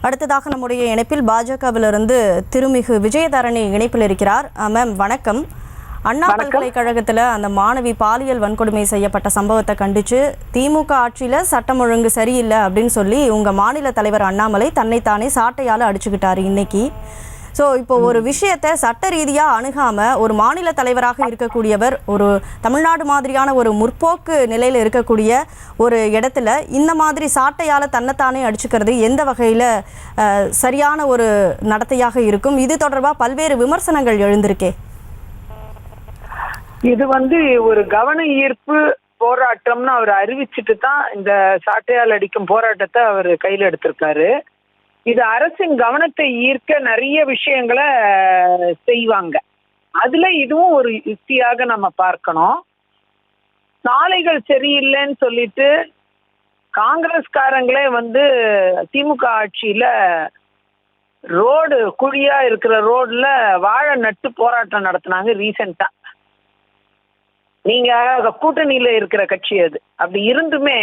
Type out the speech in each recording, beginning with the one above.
அடுத்ததாக நம்முடைய இணைப்பில் பாஜகவிலிருந்து திருமிகு விஜயதரணி இணைப்பில் இருக்கிறார். மேம் வணக்கம். அண்ணா பல்கலைக்கழகத்தில் அந்த மாணவி பாலியல் வன்கொடுமை செய்யப்பட்ட சம்பவத்தை கண்டித்து திமுக ஆட்சியில் சட்டம் ஒழுங்கு சரியில்லை அப்படின்னு சொல்லி உங்கள் மாநில தலைவர் அண்ணாமலை தன்னைத்தானே சாட்டையால் அடிச்சுக்கிட்டாரு இன்னைக்கு. ஸோ இப்போ ஒரு விஷயத்தை சட்ட ரீதியாக அணுகாமல் ஒரு மாநில தலைவராக இருக்கக்கூடியவர் ஒரு தமிழ்நாடு மாதிரியான ஒரு முற்போக்கு நிலையில் இருக்கக்கூடிய ஒரு இடத்துல இந்த மாதிரி சாட்டையால் தன்னைத்தானே அடிச்சுக்கிறது எந்த வகையில் சரியான ஒரு நடத்தையாக இருக்கும்? இது தொடர்பாக பல்வேறு விமர்சனங்கள் எழுந்திருக்கே. இது ஒரு கவன ஈர்ப்பு போராட்டம்னு அவர் அறிவிச்சுட்டு தான் இந்த சாட்டையால் அடிக்கும் போராட்டத்தை அவர் கையில் எடுத்திருக்காரு. இது அரசின் கவனத்தை ஈர்க்க நிறைய விஷயங்களை செய்வாங்க. அதுல இதுவும் ஒரு யுக்தியாக நம்ம பார்க்கணும். சாலைகள் சரியில்லைன்னு சொல்லிட்டு காங்கிரஸ்காரங்களே திமுக ஆட்சியில ரோடு குழியா இருக்கிற ரோட்ல வாழை நட்டு போராட்டம் நடத்தினாங்க ரீசெண்டா. நீங்க கூட்டணியில இருக்கிற கட்சி அது. அப்படி இருந்துமே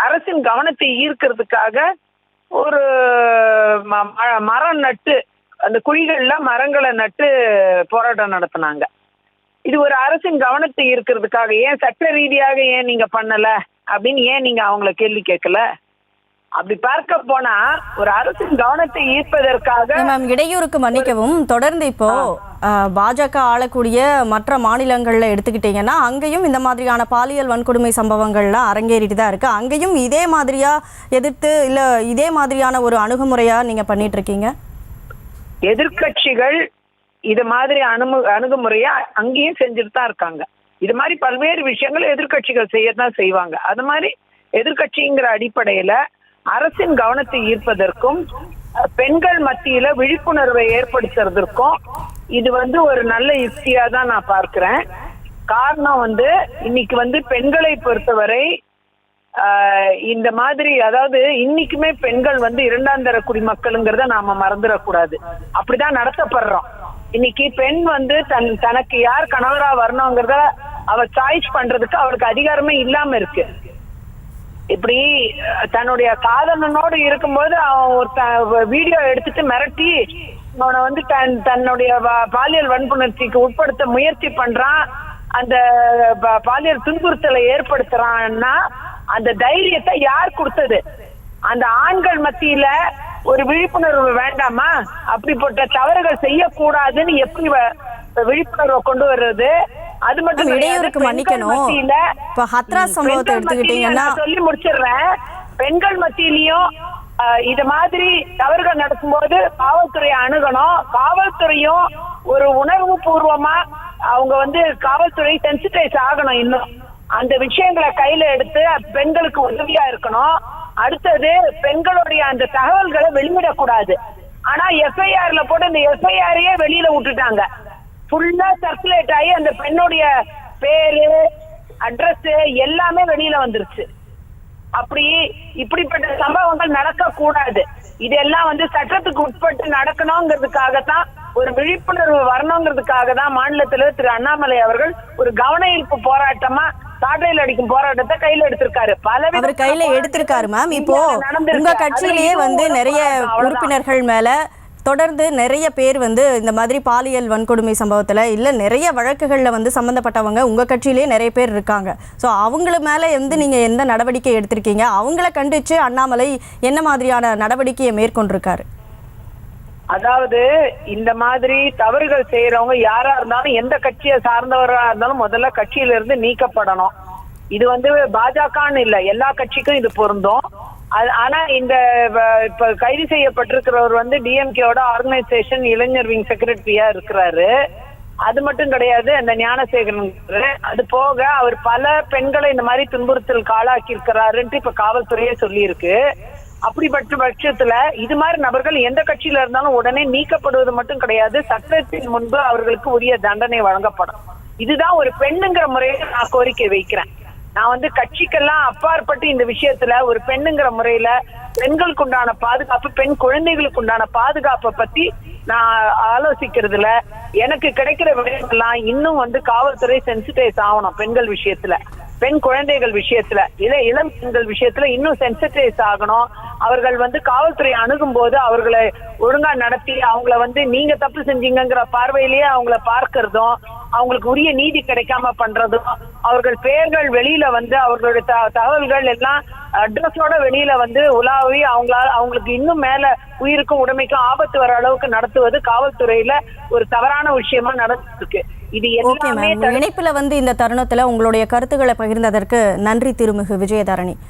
அரசின் கவனத்தை ஈர்க்கிறதுக்காக ஒரு மரம் நட்டு அந்த குழிகள்ல மரங்களை நட்டு போராட்டம் நடத்தினாங்க. இது ஒரு அரசின் கவனத்தை ஈர்க்கிறதுக்காக. ஏன் சட்ட ரீதியாக ஏன் நீங்க பண்ணல அப்படின்னு ஏன் நீங்க அவங்கள கேள்வி கேட்கல? அப்படி பார்க்க போனா ஒரு அரசின் கவனத்தை ஈர்ப்பதற்காக. இடையூறுக்கு மன்னிக்கவும். தொடர்ந்து இப்போ பாஜக ஆளக்கூடிய மற்ற மாநிலங்கள்ல எடுத்துக்கிட்டீங்கன்னா அங்கேயும் இந்த மாதிரியான பாலியல் வன்கொடுமை சம்பவங்கள்லாம் அரங்கேறிட்டு தான் இருக்கு. அங்கேயும் இதே மாதிரியா எதிர்த்து இல்ல இதே மாதிரியான ஒரு அணுகுமுறையா நீங்க பண்ணிட்டு இருக்கீங்க? எதிர்கட்சிகள் இது மாதிரி அணுகுமுறையா அங்கேயும் செஞ்சுட்டு தான் இருக்காங்க. இது மாதிரி பல்வேறு விஷயங்கள் எதிர்கட்சிகள் செய்யத்தான் செய்வாங்க. அது மாதிரி எதிர்கட்சிங்கிற அடிப்படையில அரசின் கவனத்தை ஈர்ப்பதற்கும் பெண்கள் மத்தியில விழிப்புணர்வை ஏற்படுத்துறதற்கும் இது ஒரு நல்ல யுக்தியா தான் நான் பார்க்கிறேன். காரணம் இன்னைக்கு பெண்களை பொறுத்தவரை இந்த மாதிரி, அதாவது இன்னைக்குமே பெண்கள் இரண்டாம் தர குடிமக்களுங்கிறத நாம மறந்துடக்கூடாது. அப்படிதான் நடத்தப்படுறோம். இன்னைக்கு பெண் தனக்கு யார் கணவரா வரணுங்கிறத அவ சாய்ஸ் பண்றதுக்கு அவளுக்கு அதிகாரமே இல்லாம இருக்கு. இப்படி தன்னுடைய காதலனோடு இருக்கும்போது அவன் ஒரு வீடியோ எடுத்துட்டு மிரட்டி அவனை தன்னுடைய பாலியல் வன்புணர்ச்சிக்கு உட்படுத்த முயற்சி பண்றான், அந்த பாலியல் துன்புறுத்தலை ஏற்படுத்துறான்னா அந்த தைரியத்தை யார் கொடுத்தது? அந்த ஆண்கள் மத்தியில ஒரு விழிப்புணர்வு வேண்டாமா? அப்படிப்பட்ட தவறுகள் செய்யக்கூடாதுன்னு எப்படி விழிப்புணர்வை கொண்டு வர்றது? அது மட்டும் இடையூறுக்கு மன்னிக்கணும். இப்ப ஹத்ராஸ் சம்பவத்தை எடுத்துக்கிட்டீங்கன்னா சொல்லி முடிச்சிடுறேன். பெண்கள் மத்தியிலையும் இது மாதிரி தவறுகள் நடக்கும்போது காவல்துறையை அணுகணும். காவல்துறையும் ஒரு உணர்வு பூர்வமா அவங்க காவல்துறை சென்சிட்டைஸ் ஆகணும். இன்னும் அந்த விஷயங்களை கையில எடுத்து பெண்களுக்கு உதவியா இருக்கணும். அடுத்தது பெண்களுடைய அந்த தகவல்களை வெளியிடக்கூடாது. ஆனா எஃப்ஐஆர்ல போட்டு அந்த எஃப்ஐஆரையே வெளியில விட்டுட்டாங்க. ஃபுல்லா சர்க்குலேட் ஆகி அந்த பெண்ணுடைய பேரு அட்ரஸ் எல்லாமே வெளியில வந்துருச்சு. இப்படிப்பட்ட சம்பவங்கள் நடக்க கூடாது. இதெல்லாம் சட்டத்துக்கு உட்பட்டு நடக்கணுங்கிறதுக்காகத்தான், ஒரு விழிப்புணர்வு வரணுங்கிறதுக்காக தான் மாநிலத்துல திரு அண்ணாமலை அவர்கள் ஒரு கவன ஈர்ப்பு போராட்டமா சாட்டையில் அடிக்கும் போராட்டத்தை கையில எடுத்திருக்காரு. அவர் கையில எடுத்திருக்காரு மேம். இப்போ உங்க கட்சியிலேயே நிறைய உறுப்பினர்கள் மேல தொடர்ந்து நிறைய பேர் இந்த மாதிரி பாலியல் வன்கொடுமை சம்பவத்தில் இல்லை நிறைய வழக்குகளில் சம்மந்தப்பட்டவங்க உங்கள் கட்சியிலே நிறைய பேர் இருக்காங்க. ஸோ அவங்கள மேலே நீங்கள் எந்த நடவடிக்கை எடுத்திருக்கீங்க? அவங்கள கண்டித்து அண்ணாமலை என்ன மாதிரியான நடவடிக்கையை மேற்கொண்டிருக்காரு? அதாவது இந்த மாதிரி தவறுகள் செய்யறவங்க யாரா இருந்தாலும், எந்த கட்சியை சார்ந்தவராக இருந்தாலும் முதல்ல கட்சியிலிருந்து நீக்கப்படணும். இது பாஜகன்னு இல்லை, எல்லா கட்சிக்கும் இது பொருந்தும். ஆனா இந்த இப்ப கைது செய்யப்பட்டிருக்கிறவர் டிஎம்கேவோட ஆர்கனைசேஷன் இளைஞர் விங் செக்ரட்டரியா இருக்கிறாரு. அது மட்டும் கிடையாது, அந்த ஞானசேகரன். அது போக அவர் பல பெண்களை இந்த மாதிரி துன்புறுத்தலுக்கு ஆளாக்கி இருக்கிறாருன்ட்டு இப்ப காவல்துறையே சொல்லி இருக்கு. அப்படிப்பட்ட பட்சத்துல இது மாதிரி நபர்கள் எந்த கட்சியில இருந்தாலும் உடனே நீக்கப்படுவது மட்டும் கிடையாது, சட்டத்தின் முன்பு அவர்களுக்கு உரிய தண்டனை வழங்கப்படும். இதுதான் ஒரு பெண்ணுங்கிற முறையில நான் கோரிக்கை வைக்கிறேன். நான் கட்சிக்கெல்லாம் அப்பாற்பட்டு இந்த விஷயத்துல ஒரு பெண்ணுங்கிற முறையில பெண்களுக்கு உண்டான பாதுகாப்பு, பெண் குழந்தைகளுக்கு உண்டான பாதுகாப்பை பத்தி நான் ஆலோசிக்கிறதுல எனக்கு கிடைக்கிற விடயங்கள்லாம் இன்னும் காவல்துறை சென்சிட்டைஸ் ஆகணும். பெண்கள் விஷயத்துல பெண் குழந்தைகள் விஷயத்துல இளம் பெண்கள் விஷயத்துல இன்னும் சென்சிட்டைஸ் ஆகணும். அவர்கள் காவல்துறை அணுகும் போது அவர்களை ஒழுங்கா நடத்தி அவங்கள நீங்க தப்பு செஞ்சீங்கிற பார்வையிலேயே அவங்கள பார்க்கறதும், அவங்களுக்கு உரிய நீதி கிடைக்காம பண்றதும், அவர்கள் பெயர்கள் வெளியில அவர்களுடைய தகவல்கள் எல்லாம் அட்ரஸோட வெளியில உலாவி அவங்களுக்கு இன்னும் மேல உயிருக்கும் உடைமைக்கும் ஆபத்து வர அளவுக்கு நடத்துவது காவல்துறையில ஒரு தவறான விஷயமா நடந்திருக்கு. இது ஓகே எல்லாமே மேம், இணைப்புல இந்த தருணத்துல உங்களுடைய கருத்துக்களை பகிர்ந்ததற்கு நன்றி திருமிகு விஜயதரணி.